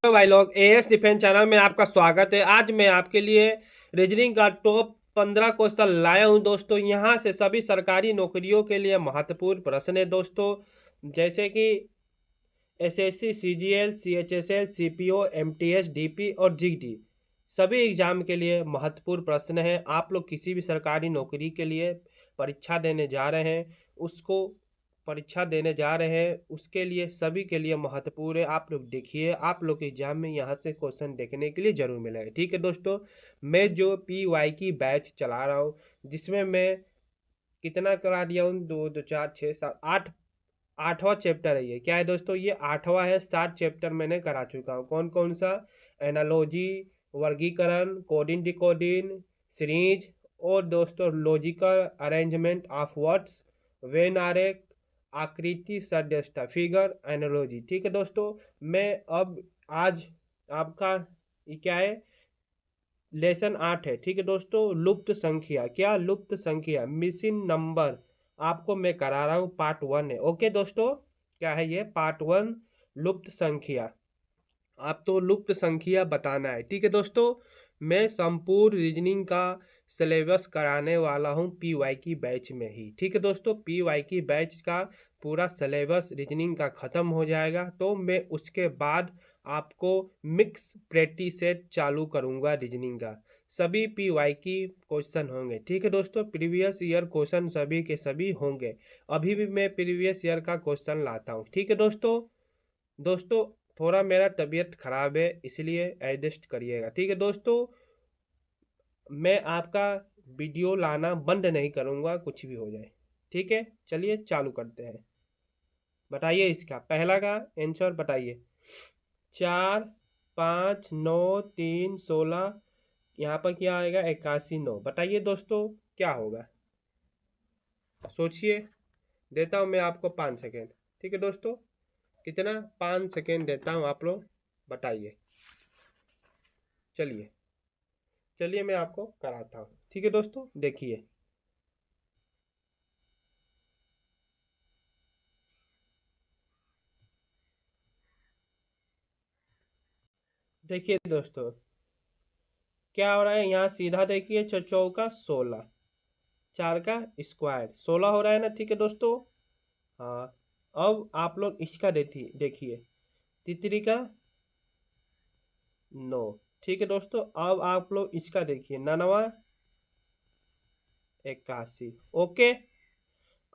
तो भाई लोग एएस डिफेंस चैनल में आपका स्वागत है। आज मैं आपके लिए रीजनिंग का टॉप 15 क्वेश्चन लाया हूं दोस्तों। यहां से सभी सरकारी नौकरियों के लिए महत्वपूर्ण प्रश्न है दोस्तों, जैसे कि SSC, CGL, CHSL, CPO, MTS, DP और जीडी। सभी एग्जाम के लिए महत्वपूर्ण प्रश्न है। आप लोग किसी भी सरकारी नौकरी के लिए परीक्षा देने जा रहे हैं, उसके लिए सभी के लिए महत्वपूर्ण है। आप लोग देखिए, आप लोग के एग्जाम में यहाँ से क्वेश्चन देखने के लिए जरूर मिलेगा। ठीक है दोस्तों, मैं जो पीवाई की बैच चला रहा हूँ, जिसमें मैं कितना करा दिया हूँ, दो दो चार छः सात आठ, आठवां चैप्टर है ये। क्या है दोस्तों, ये आठवां है। 7 चैप्टर मैंने करा चुका हूँ। कौन कौन सा? एनालॉजी, वर्गीकरण, कोडिंग डिकोडिंग, सीरीज और दोस्तों logical arrangement of words, when आरेख, आकृति सदस्यता, फिगर एनालॉजी। ठीक है दोस्तों, मैं अब आज आपका ये क्या है, लेसन 8 है। ठीक है दोस्तों, लुप्त संख्या। क्या? लुप्त संख्या, मिसिंग नंबर, आपको मैं करा रहा हूँ। पार्ट 1 है। ओके दोस्तों, क्या है ये? पार्ट 1, लुप्त संख्या। आप तो लुप्त संख्या बताना है। ठीक है दोस्तों, मैं संपूर्ण रीजनिंग का सिलेबस कराने वाला हूं पीवाई की बैच में ही। ठीक है दोस्तों, पीवाई की बैच का पूरा सिलेबस रीजनिंग का ख़त्म हो जाएगा तो मैं उसके बाद आपको मिक्स प्रैक्टिस सेट चालू करूंगा रीजनिंग का। सभी पीवाई की क्वेश्चन होंगे। ठीक है दोस्तों, प्रीवियस ईयर क्वेश्चन सभी के सभी होंगे। अभी भी मैं प्रीवियस ईयर का क्वेश्चन लाता हूँ। ठीक है दोस्तों, थोड़ा मेरा तबीयत खराब है, इसलिए एडजस्ट करिएगा। ठीक है दोस्तों, मैं आपका वीडियो लाना बंद नहीं करूँगा, कुछ भी हो जाए। ठीक है, चलिए चालू करते हैं। बताइए, इसका पहला का आंसर बताइए। 4, 5, 9, 3, 16, यहाँ पर क्या आएगा? 81, 9। बताइए दोस्तों, क्या होगा? सोचिए, देता हूँ मैं आपको 5 सेकेंड। ठीक है दोस्तों, कितना? 5 सेकेंड देता हूँ, आप लोग बताइए। चलिए चलिए मैं आपको कराता हूँ। ठीक है दोस्तों, देखिए। देखिए दोस्तों, क्या हो रहा है यहाँ? सीधा देखिए, चौका 16, 4 का स्क्वायर 16 हो रहा है ना। ठीक है दोस्तों, हाँ। अब आप लोग इसका देखिए देखिए, तितरी का 9। ठीक है दोस्तों, अब आप लोग इसका देखिए, 99, 81। ओके,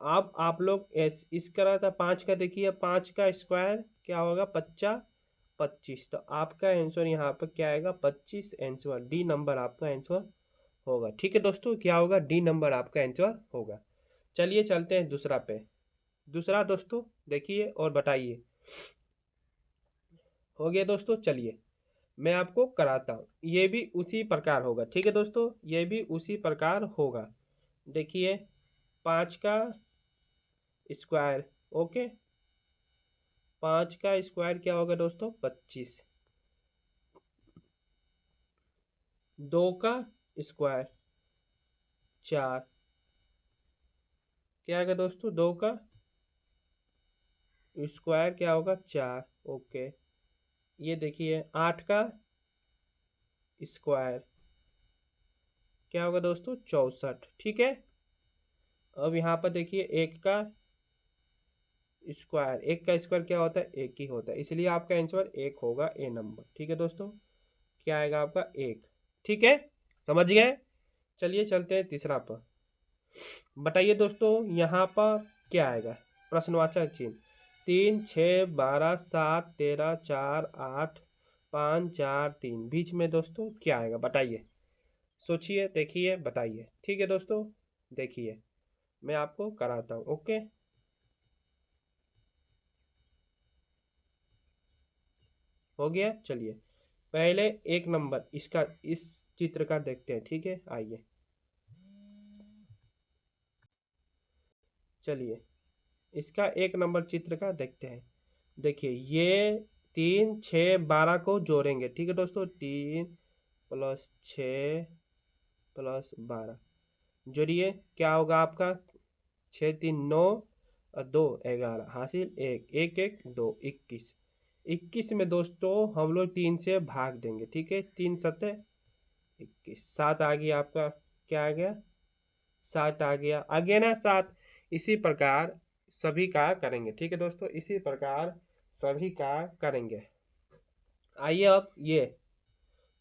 अब आप लोग इस करा था 5 का, देखिए 5 का स्क्वायर क्या होगा? 50, 25। तो आपका आंसर यहाँ पर क्या आएगा? 25 आंसर, डी नंबर आपका आंसर होगा। ठीक है दोस्तों, क्या होगा? डी नंबर आपका आंसर होगा। चलिए चलते हैं दूसरा पे। दूसरा दोस्तों देखिए और बताइए। हो गया दोस्तों, चलिए मैं आपको कराता हूँ। ये भी उसी प्रकार होगा। ठीक है दोस्तों, ये भी उसी प्रकार होगा। देखिए, 5 का स्क्वायर। ओके, 5 का स्क्वायर क्या होगा दोस्तों? 25। 2 का स्क्वायर 4, क्या होगा दोस्तों? 2 का स्क्वायर क्या होगा? 4। ओके, ये देखिए 8 का स्क्वायर क्या होगा दोस्तों? 64। ठीक है, अब यहाँ पर देखिए 1 का स्क्वायर, 1 का स्क्वायर क्या होता है? 1 ही होता है, इसलिए आपका आंसर 1 होगा, ए नंबर। ठीक है दोस्तों, क्या आएगा आपका? 1। ठीक है, समझ गए? चलिए चलते हैं तीसरा पर। बताइए दोस्तों, यहाँ पर क्या आएगा? प्रश्नवाचक चिन्ह। 3, 6, 12, 7, 13, 4, 8, 5, 4, 3, बीच में दोस्तों क्या आएगा? बताइए, सोचिए, देखिए, बताइए। ठीक है दोस्तों, देखिए मैं आपको कराता हूँ। ओके, हो गया। चलिए पहले एक नंबर इसका, इस चित्र का देखते हैं। ठीक है, आइए। चलिए इसका एक नंबर चित्र का देखते हैं। देखिए, ये 3, 6, 12 को जोड़ेंगे। ठीक है दोस्तों, 3 प्लस 6 प्लस 12 जोड़िए, क्या होगा आपका? 6, 3, 9 और 2, 11, हासिल 1, 1, 1, 2, 21। 21 में दोस्तों हम लोग 3 से भाग देंगे, ठीक है। 3 सत्ते 21, 7 आ गया आपका, क्या आ गया 7 आ गया ना 7। इसी प्रकार सभी का करेंगे, ठीक है दोस्तों, इसी प्रकार सभी का करेंगे। आइए अब ये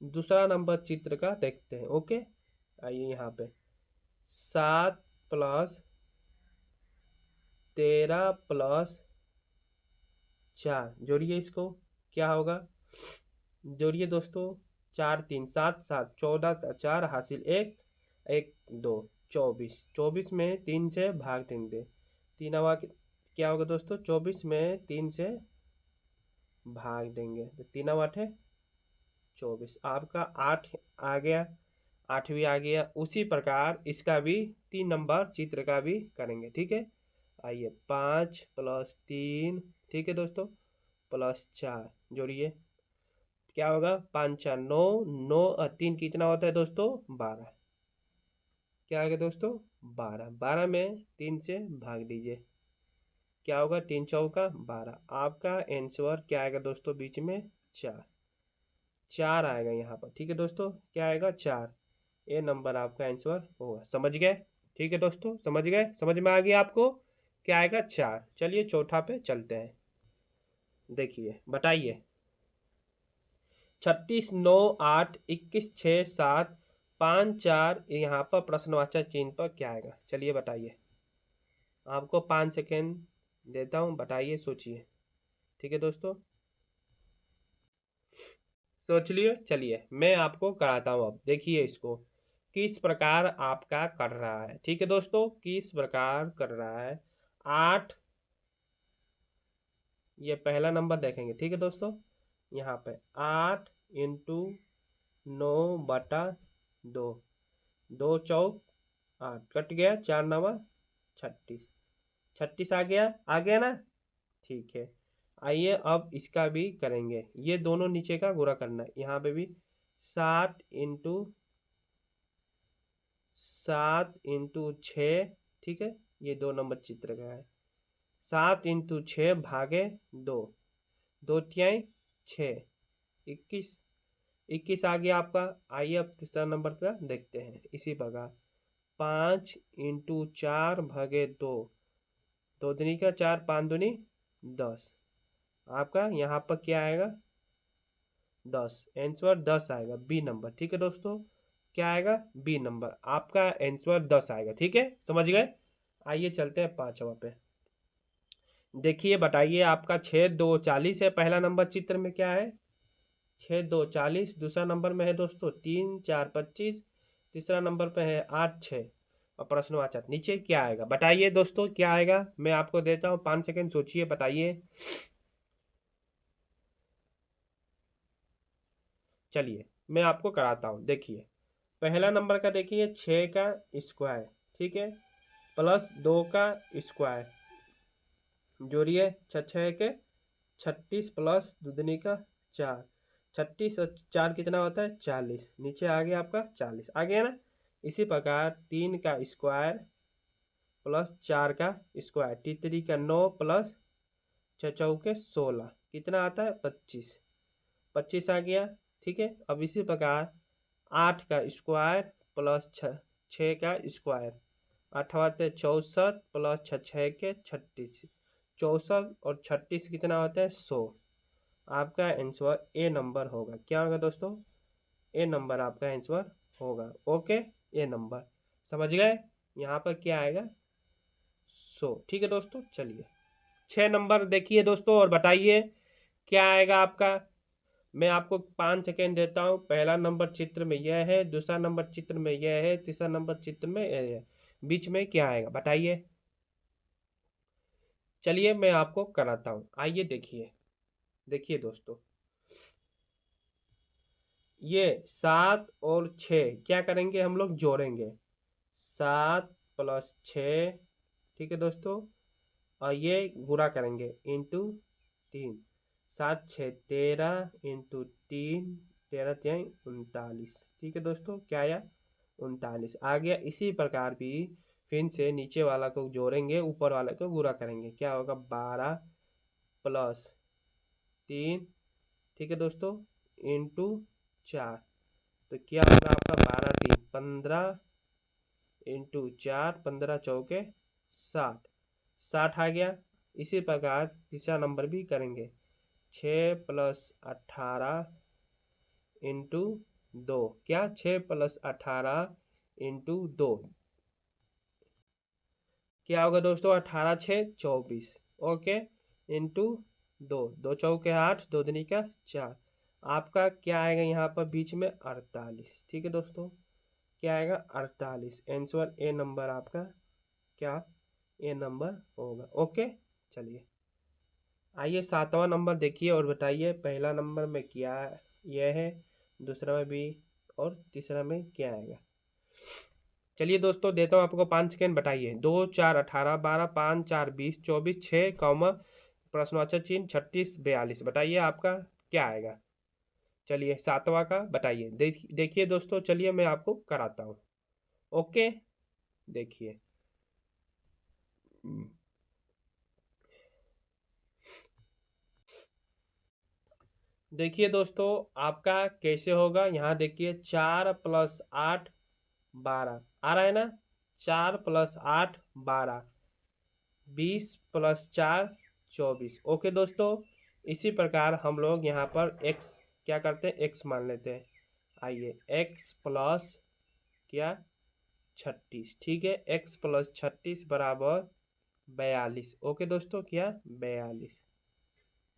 दूसरा नंबर चित्र का देखते हैं। ओके, आइए यहाँ पे 7 प्लस 13 प्लस 4 जोड़िए, इसको क्या होगा, जोड़िए दोस्तों, 4 3 7 7 14 4 हासिल 1 1 2 24, 24 में 3 से भाग देंगे, 3 आवा क्या होगा दोस्तों, 24 में 3 से भाग देंगे तो 3 आठ है 24, आपका 8 आ गया, 8 भी आ गया। उसी प्रकार इसका भी 3 नंबर चित्र का भी करेंगे, ठीक है। आइए 5 प्लस 3, ठीक है दोस्तों, प्लस 4 जोड़िए, क्या होगा 5 4 9 9 और 3 कितना होता है दोस्तों 12, क्या आ गया दोस्तों 12, 12 में 3 से भाग दीजिए, क्या होगा 3 चौका 12, आपका आंसर क्या आएगा दोस्तों, बीच में 4 4 आएगा यहाँ पर, ठीक है दोस्तों, क्या आएगा 4, ये नंबर आपका आंसर होगा। समझ गए, ठीक है दोस्तों, समझ गए, समझ में आ गया आपको, क्या आएगा 4। चलिए चौथा पे चलते हैं, देखिए बताइए 36 9 8 21 6 7 5 4, यहाँ पर प्रश्नवाचक चिन्ह पर क्या आएगा, चलिए बताइए, आपको 5 सेकेंड देता हूँ, बताइए सोचिए, ठीक है दोस्तों, सोच लिए। चलिए मैं आपको कराता हूँ, अब देखिए इसको किस प्रकार आपका कर रहा है, ठीक है दोस्तों, किस प्रकार कर रहा है। 8, ये पहला नंबर देखेंगे, ठीक है दोस्तों, यहाँ पे 8 इंटू 9/2, 2 चौक 8 कट गया, 4 9 36, 36 आ गया ना, ठीक है। आइए अब इसका भी करेंगे, ये दोनों नीचे का गुणा करना है, यहाँ पे भी 7 इंटू 6, ठीक है, ये 2 नंबर चित्र का है। 7 इंटू 6 भागे 2, 2 तिहाई 6, 21, 21 आ गया आपका। आइए अब तीसरा नंबर का देखते हैं, इसी प्रकार 5 इंटू 4 भागे 2, 2 दूनी का 4 5 दूनी 10, आपका यहाँ पर क्या आएगा 10, आंसर 10 आएगा, बी नंबर, ठीक है दोस्तों, क्या आएगा बी नंबर, आपका आंसर 10 आएगा, ठीक है, समझ गए। आइए चलते हैं पांचवा पे, देखिए बताइए, आपका 6 2 40 है, पहला नंबर चित्र में क्या है 6 2 40, दूसरा नंबर में है दोस्तों 3 4 25, तीसरा नंबर पे है 8 6, और प्रश्नवाचक नीचे क्या आएगा, बताइए दोस्तों क्या आएगा, मैं आपको देता हूँ 5 सेकेंड, सोचिए बताइए। चलिए मैं आपको कराता हूँ, देखिए पहला नंबर का देखिए 6 का स्क्वायर, ठीक है, प्लस 2 का स्क्वायर, जोड़िए 6 6 के 36 प्लस दूनी का 4, 36 और 4 कितना होता है 40, नीचे आ गया आपका 40 आ गया ना। इसी प्रकार 3 का स्क्वायर प्लस 4 का स्क्वायर, टी3 का 9 प्लस 6 चौके 16, कितना आता है 25, 25 आ गया, ठीक है। अब इसी प्रकार 8 का स्क्वायर प्लस 6 का स्क्वायर, 8 आते 64 प्लस 6 6 के 36, 64 और 36 कितना होता है 100, आपका आंसर ए नंबर होगा, क्या होगा दोस्तों ए नंबर आपका आंसर होगा। ओके, ए नंबर समझ गए, यहाँ पर क्या आएगा 100, ठीक है दोस्तों। चलिए 6 नंबर देखिए दोस्तों और बताइए क्या आएगा आपका, मैं आपको 5 सेकेंड देता हूँ, पहला नंबर चित्र में यह है, दूसरा नंबर चित्र में यह है, तीसरा नंबर चित्र में यह है, बीच में क्या आएगा बताइए। चलिए मैं आपको कराता हूँ, आइए देखिए, देखिए दोस्तों, ये 7 और 6 क्या करेंगे हम लोग जोड़ेंगे, 7 प्लस 6, ठीक है दोस्तों, और ये गुणा करेंगे इंटू 3, 7 6 13 इंटू 3, 13 3 39, ठीक है दोस्तों, क्या आया 39 आ गया। इसी प्रकार भी फिर से नीचे वाला को जोड़ेंगे, ऊपर वाले को गुणा करेंगे, क्या होगा 12 प्लस 3, ठीक है दोस्तों, इंटू 4, तो क्या होगा आपका 12 3 15 इंटू 4, 15 चौके 60, 60 आ गया। इसी प्रकार तीसरा नंबर भी करेंगे, 6 + 18 इंटू 2, क्या 6 + 18 इंटू 2, क्या होगा दोस्तों, 18 6 24, ओके, इंटू 2, 2 चौके 8, 2 दूनी का 4, आपका क्या आएगा यहाँ पर बीच में 48, ठीक है दोस्तों, क्या आएगा 48, आंसर ए नंबर आपका क्या ए नंबर होगा, ओके। चलिए आइए 7वां नंबर देखिए और बताइए पहला नंबर में क्या यह है, दूसरा में भी, और तीसरा में क्या आएगा। चलिए दोस्तों देता हूँ आपको 5 सेकेंड, बताइए। 2 4 18 12 5 4 20 24 6 कॉमा प्रश्नवाचक चिन्ह 36 42, बताइए आपका क्या आएगा। चलिए 7वां का बताइए। देखिए दोस्तों, चलिए मैं आपको कराता हूँ, ओके। देखिए देखिए दोस्तों आपका कैसे होगा, यहाँ देखिए 4 + 8 12 आ रहा है ना, 4 + 8 12, 20 + 4 24, ओके दोस्तों। इसी प्रकार हम लोग यहाँ पर x क्या करते हैं, x मान लेते हैं। आइए x प्लस क्या 36, ठीक है, x + 36 बराबर 42, ओके दोस्तों, क्या 42,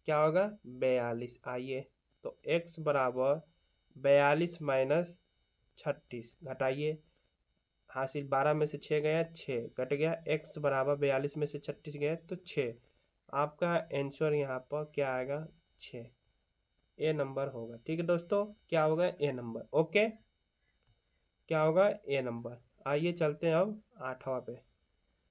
क्या होगा 42। आइए तो x बराबर 42 माइनस 36, घटाइए, हासिल 12 में से 6 गया 6 कट गया, x बराबर 42 में से 36 गया तो 6, आपका आंसर यहाँ पर क्या आएगा 6, ए नंबर होगा, ठीक है दोस्तों, क्या होगा ए नंबर, ओके, क्या होगा ए नंबर। आइए चलते हैं अब 8वां पे।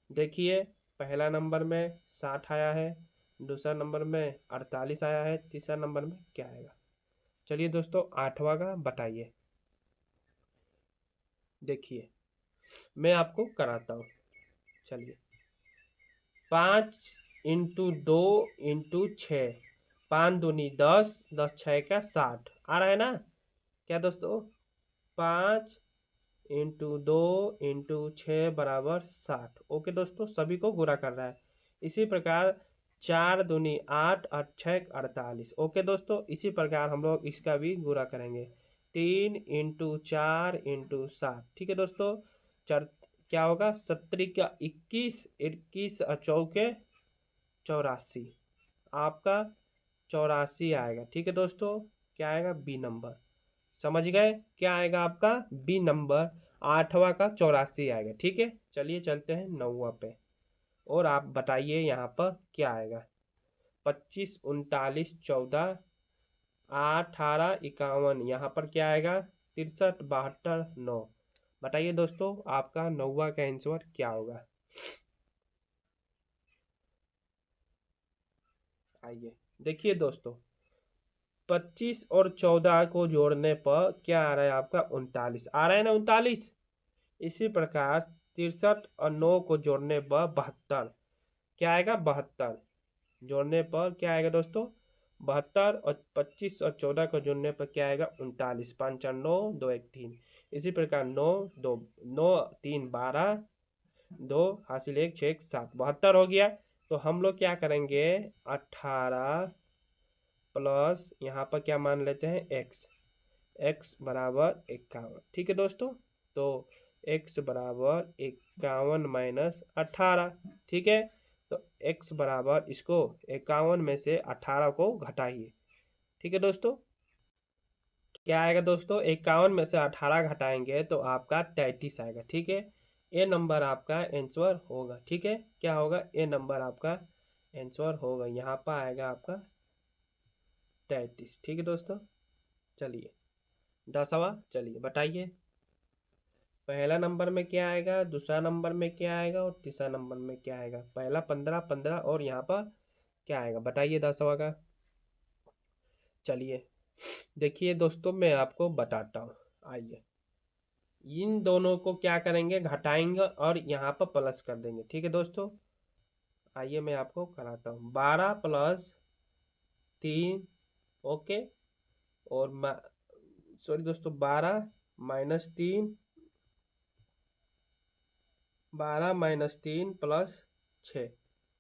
देखिए पहला नंबर में 60 आया है, दूसरा नंबर में 48 आया है, तीसरा नंबर में क्या आएगा। चलिए दोस्तों 8वां का बताइए। देखिए मैं आपको कराता हूँ, चलिए 5 इंटू 2 इंटू 6, 5 दूनी 10, 10 6 का 60 आ रहा है ना, क्या दोस्तों 5 इंटू 2 इंटू 6 बराबर 60, ओके दोस्तों, सभी को गुणा कर रहा है। इसी प्रकार 4 दूनी 8 और 6 48, ओके दोस्तों, इसी प्रकार हम लोग इसका भी गुणा करेंगे, 3 इंटू 4 इंटू 7, ठीक है दोस्तों, चार क्या होगा 70 का 21, 21 और चौके 84, आपका 84 आएगा, ठीक है दोस्तों, क्या आएगा बी नंबर, समझ गए, क्या आएगा आपका बी नंबर, 8वां का 84 आएगा, ठीक है। चलिए चलते हैं 9वां पे और आप बताइए यहाँ पर क्या आएगा। 25 39 14 18 51, यहाँ पर क्या आएगा 63 72 9, बताइए दोस्तों आपका 9वां का आंसर क्या होगा। आइए देखिए दोस्तों, 25 और 14 को जोड़ने पर क्या आ रहा है आपका 39 आ रहा है ना, 39। इसी प्रकार 63 और 9 को जोड़ने पर 72, क्या आएगा 72, जोड़ने पर क्या आएगा दोस्तों 72, और 25 और 14 को जोड़ने पर क्या आएगा 39, 5 4 9 2 1 3, इसी प्रकार 9 2 9 3 12 2 हासिल 1 6 1 7, 72 हो गया। तो हम लोग क्या करेंगे 18 प्लस यहाँ पर क्या मान लेते हैं x, x बराबर 51, ठीक है दोस्तों, तो x बराबर 51 माइनस 18, ठीक है, तो x बराबर इसको 51 में से 18 को घटाइए, ठीक है दोस्तों, क्या आएगा दोस्तों 51 में से 18 घटाएंगे तो आपका 33 आएगा, ठीक है, ए नंबर आपका आंसर होगा, ठीक है, क्या होगा ए नंबर आपका आंसर होगा, यहाँ पर आएगा आपका 33, ठीक है दोस्तों। चलिए 10वां, चलिए बताइए पहला नंबर में क्या आएगा, दूसरा नंबर में क्या आएगा और तीसरा नंबर में क्या आएगा, पहला 15 15 और यहाँ पर क्या आएगा, बताइए 10वां का। चलिए देखिए दोस्तों मैं आपको बताता हूँ, आइए इन दोनों को क्या करेंगे घटाएंगे और यहाँ पर प्लस कर देंगे, ठीक है दोस्तों, आइए मैं आपको कराता हूँ, 12 + 3 ओके। और सॉरी दोस्तों, 12 माइनस 3, 12 माइनस 3 प्लस 6।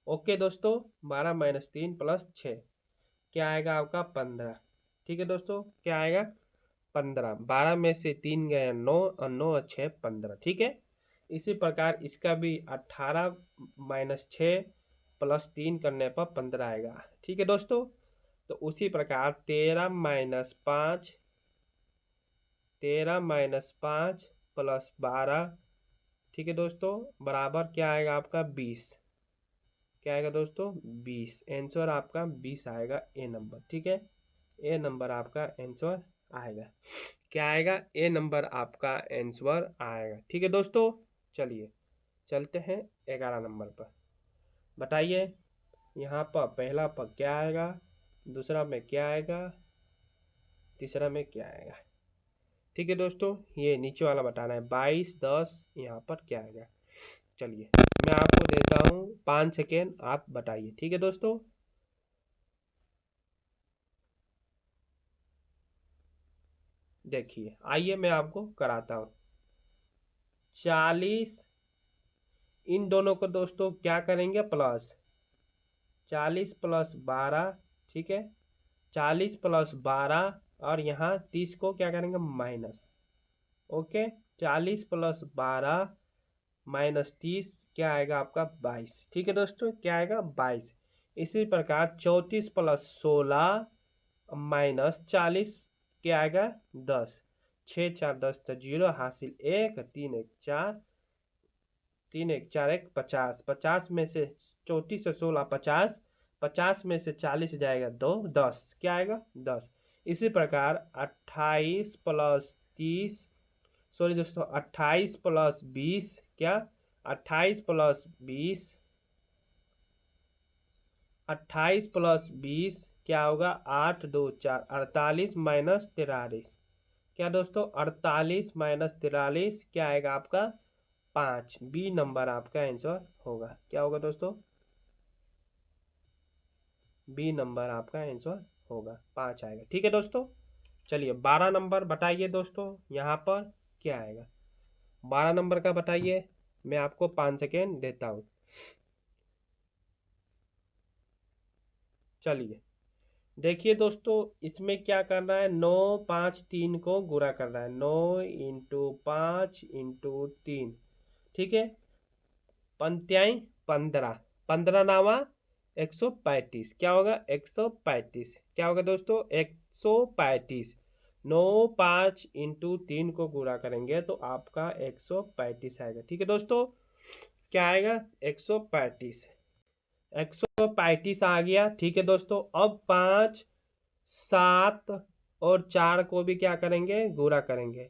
ओके दोस्तों, 12 माइनस 3 प्लस 6 क्या आएगा आपका 15। ठीक है दोस्तों, क्या आएगा 15। 12 में से 3 गए 9 और 9 और 6 15। ठीक है। इसी प्रकार इसका भी 18 माइनस 6 प्लस 3 करने पर 15 आएगा। ठीक है दोस्तों। तो उसी प्रकार 13 माइनस 5 प्लस 12। ठीक है दोस्तों, बराबर क्या आएगा आपका 20। क्या आएगा दोस्तों 20। आंसर आपका 20 आएगा, ए नंबर। ठीक है, ए नंबर आपका आंसर आएगा। क्या आएगा, ए नंबर आपका आंसर आएगा। ठीक है दोस्तों, चलिए चलते हैं 11 नंबर पर। बताइए यहाँ पर पहला पर क्या आएगा, दूसरा में क्या आएगा, तीसरा में क्या आएगा। ठीक है दोस्तों, ये नीचे वाला बताना है 22 10 यहाँ पर क्या आएगा। चलिए मैं आपको देता हूँ 5 सेकेंड, आप बताइए। ठीक है दोस्तों, देखिए आइए मैं आपको कराता हूँ। 40, इन दोनों को दोस्तों क्या करेंगे प्लस, 40 प्लस 12। ठीक है, 40 प्लस 12 और यहाँ 30 को क्या करेंगे माइनस। ओके, 40 प्लस 12 माइनस 30 क्या आएगा आपका 22। ठीक है दोस्तों, क्या आएगा 22। इसी प्रकार 34 प्लस 16 माइनस 40 क्या आएगा 10। 6 4 10 तो 0 हासिल 1 3 1 4, 3 1 4 1 50। 50 में से 34 से 16 50, 50 में से 40 जाएगा 2 10 क्या आएगा 10। इसी प्रकार 28 प्लस 30, सॉरी दोस्तों 28 प्लस 20 क्या, 28 प्लस 20, 28 प्लस 20 क्या होगा 8 2 4 48 माइनस 43। क्या दोस्तों 48 माइनस 43 क्या आएगा आपका 5। बी नंबर आपका आंसर होगा। क्या होगा दोस्तों, बी नंबर आपका आंसर होगा, 5 आएगा। ठीक है दोस्तों, चलिए 12 नंबर बताइए दोस्तों, यहाँ पर क्या आएगा 12 नंबर का बताइए। मैं आपको 5 सेकेंड देता हूँ। चलिए देखिए दोस्तों, इसमें क्या करना है 9 5 3 को गुणा करना है। 9 इंटू 5 इंटू 3। ठीक है, पंत्याई 15, 15 नावा 135। क्या होगा 135। क्या होगा दोस्तों 135। 9 5 इंटू 3 को गुणा करेंगे तो आपका 135 आएगा। ठीक है दोस्तों, क्या आएगा 135। 135 आ गया। ठीक है दोस्तों, अब 5 7 और 4 को भी क्या करेंगे गुणा करेंगे।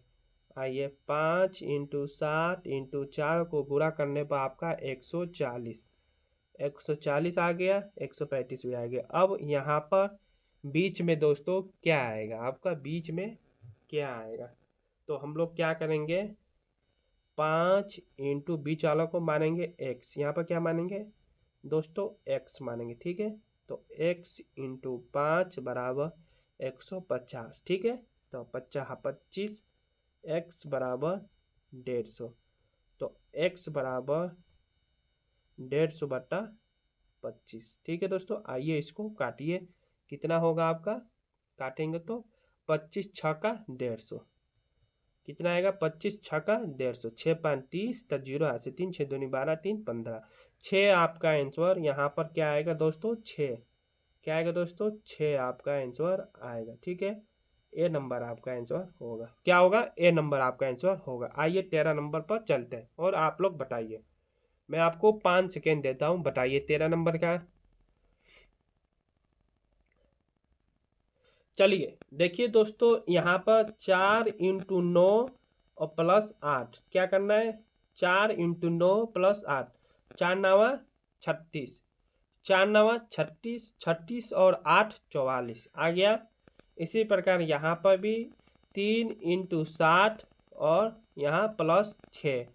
आइए 5 इंटू 7 इंटू 4 को गुणा करने पर आपका 140, 140 आ गया, 135 भी आ गया। अब यहाँ पर बीच में दोस्तों क्या आएगा आपका, बीच में क्या आएगा, तो हम लोग क्या करेंगे 5 इंटू बीच वाला को मानेंगे x, यहाँ पर क्या मानेंगे दोस्तों x मानेंगे। ठीक है, तो x इंटू 5 बराबर 150। ठीक है, तो 25 x बराबर 150, तो x बराबर 150 बटा 25। ठीक है दोस्तों, आइए इसको काटिए, कितना होगा आपका, काटेंगे तो 25 छः का 150, कितना आएगा 25 छः का 150। 6 5 30 तो 0 यहाँ से 3 6 दूनी 12 3 15। 6 आपका आंसर यहाँ पर क्या आएगा दोस्तों 6। क्या आएगा दोस्तों 6 आपका आंसर आएगा। ठीक है, ए नंबर आपका आंसर होगा। क्या होगा, ए नंबर आपका आंसर होगा। आइए 13 नंबर पर चलते हैं और आप लोग बताइए। मैं आपको 5 सेकेंड देता हूँ, बताइए 13 नंबर का। चलिए देखिए दोस्तों, यहाँ पर 4 इंटू 9 और प्लस 8 क्या करना है, 4 इंटू 9 प्लस 8, 4 नवा 36, 4 नवा 36, 36 और 8 44 आ गया। इसी प्रकार यहाँ पर भी 3 इंटू 60 और यहाँ प्लस 6।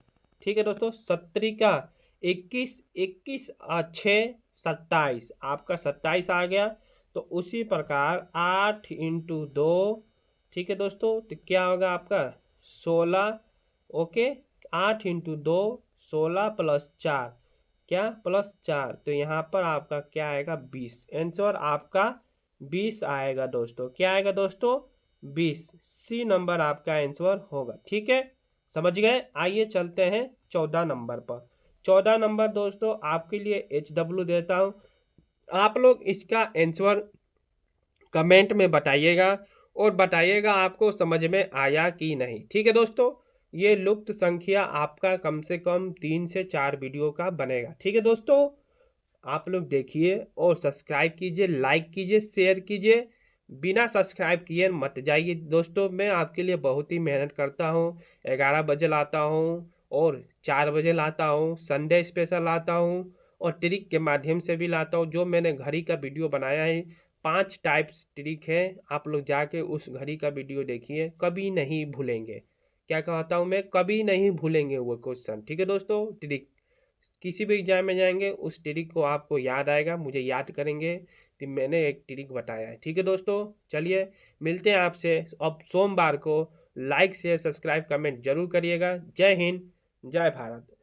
ठीक है दोस्तों, 70 का 21, 21 और 6 27, आपका 27 आ गया। तो उसी प्रकार 8 इंटू 2, ठीक है दोस्तों, तो क्या होगा आपका 16। ओके, 8 इंटू 2 16 प्लस 4, क्या प्लस 4, तो यहाँ पर आपका क्या आएगा 20। आंसर आपका 20 आएगा दोस्तों। क्या आएगा दोस्तों 20, सी नंबर आपका आंसर होगा। ठीक है, समझ गए। आइए चलते हैं 14 नंबर पर। 14 नंबर दोस्तों आपके लिए HW देता हूँ, आप लोग इसका आंसर कमेंट में बताइएगा और बताइएगा आपको समझ में आया कि नहीं। ठीक है दोस्तों, ये लुप्त संख्या आपका कम से कम 3 से 4 वीडियो का बनेगा। ठीक है दोस्तों, आप लोग देखिए और सब्सक्राइब कीजिए, लाइक कीजिए, शेयर कीजिए। बिना सब्सक्राइब किए मत जाइए दोस्तों, मैं आपके लिए बहुत ही मेहनत करता हूँ। 11 बजे लाता हूँ और 4 बजे लाता हूँ, संडे स्पेशल लाता हूँ और ट्रिक के माध्यम से भी लाता हूँ। जो मैंने घड़ी का वीडियो बनाया है 5 टाइप्स ट्रिक है, आप लोग जाके उस घड़ी का वीडियो देखिए, कभी नहीं भूलेंगे। क्या कहता हूँ मैं, कभी नहीं भूलेंगे वो क्वेश्चन। ठीक है दोस्तों, ट्रिक किसी भी एग्जाम में जाएंगे उस ट्रिक को आपको याद आएगा, मुझे याद करेंगे कि मैंने एक ट्रिक बताया है। ठीक है दोस्तों, चलिए मिलते हैं आपसे अब सोमवार को। लाइक शेयर सब्सक्राइब कमेंट जरूर करिएगा। जय हिंद, जय भारत।